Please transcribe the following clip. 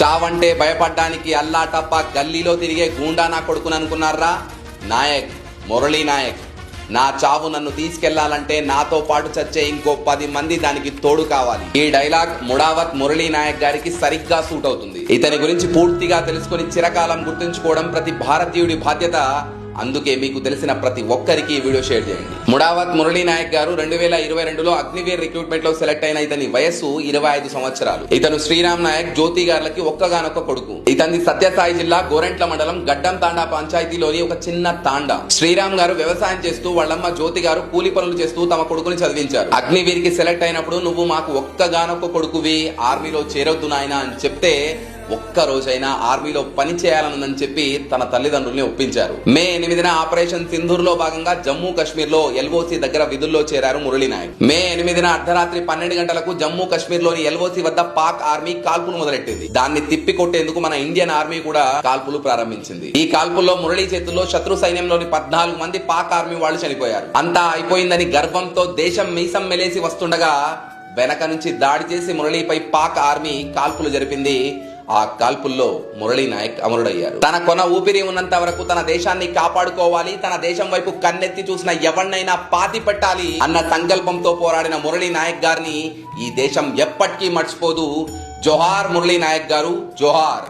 చావంటే భయపడ్డానికి అల్లా టప్ప గల్లీలో తిరిగే గూండా నా కొడుకుని అనుకున్నారా? నాయక్, మురళీ నాయక్. నా చావు నన్ను తీసుకెళ్లాలంటే నాతో పాటు చచ్చే ఇంకో 10 మంది దానికి తోడు కావాలి. ఈ డైలాగ్ ముడావత్ మురళీ నాయక్ గారికి సరిగ్గా సూట్ అవుతుంది. ఇతని గురించి పూర్తిగా తెలుసుకుని చిరకాలం గుర్తుంచుకోవడం ప్రతి భారతీయుడి బాధ్యత. అందుకే మీకు తెలిసిన ప్రతి ఒక్కరికి ఈ వీడియో షేర్ చేయండి. ముడావత్ మురళీ నాయక్ గారు 2022లో అగ్నివీర్ రిక్రూట్మెంట్ లో సెలెక్ట్ అయిన ఇతని వయస్సు 25 సంవత్సరాలు. ఇతను శ్రీరామ్ నాయక్ జ్యోతి గారులకి ఒక్కగానొక్క కొడుకు. ఇతని సత్యసాయి జిల్లా గోరెంట్ల మండలం గడ్డం తాండా పంచాయతీలోని ఒక చిన్న తాండా. శ్రీరామ్ గారు వ్యవసాయం చేస్తూ వాళ్ళమ్మ జ్యోతి గారు కూలి పనులు చేస్తూ తమ కొడుకుని చదివించారు. అగ్నివీర్ కి సెలెక్ట్ అయినప్పుడు నువ్వు మాకు ఒక్కగానొక్క కొడుకువి, ఆర్మీలో చేరొద్దు నాయనా అని చెప్తే ఒక్క రోజైనా ఆర్మీలో పని చేయాలనుందని చెప్పి తన తల్లిదండ్రుల్ని ఒప్పించారు. మే 8న ఆపరేషన్ సింధూర్ లో భాగంగా జమ్మూ కాశ్మీర్ లో LOC దగ్గర విధుల్లో చేరారు మురళీ నాయక్. మే 8న అర్ధరాత్రి 12 గంటలకు జమ్మూ కాశ్మీర్ లోని LOC వద్ద పాక్ ఆర్మీ కాల్పులు మొదలెట్టింది. దాన్ని తిప్పికొట్టేందుకు మన ఇండియన్ ఆర్మీ కూడా కాల్పులు ప్రారంభించింది. ఈ కాల్పుల్లో మురళీ చేతుల్లో శత్రు సైన్యంలోని 14 మంది పాక్ ఆర్మీ వాళ్ళు చనిపోయారు. అంతా అయిపోయిందని గర్వంతో దేశం మీసం మెలేసి వస్తుండగా వెనక నుంచి దాడి చేసి మురళీపై పాక్ ఆర్మీ కాల్పులు జరిపింది. ఆ కాల్పుల్లో మురళీ నాయక్ అమరుడయ్యారు. తన కొన ఊపిరి ఉన్నంత వరకు తన దేశాన్ని కాపాడుకోవాలి, తన దేశం వైపు కన్నెత్తి చూసిన ఎవరినైనా పాతి పెట్టాలి అన్న సంకల్పంతో పోరాడిన మురళీ నాయక్ గారిని ఈ దేశం ఎప్పటికీ మర్చిపోదు. జోహార్ మురళీ నాయక్ గారు, జోహార్.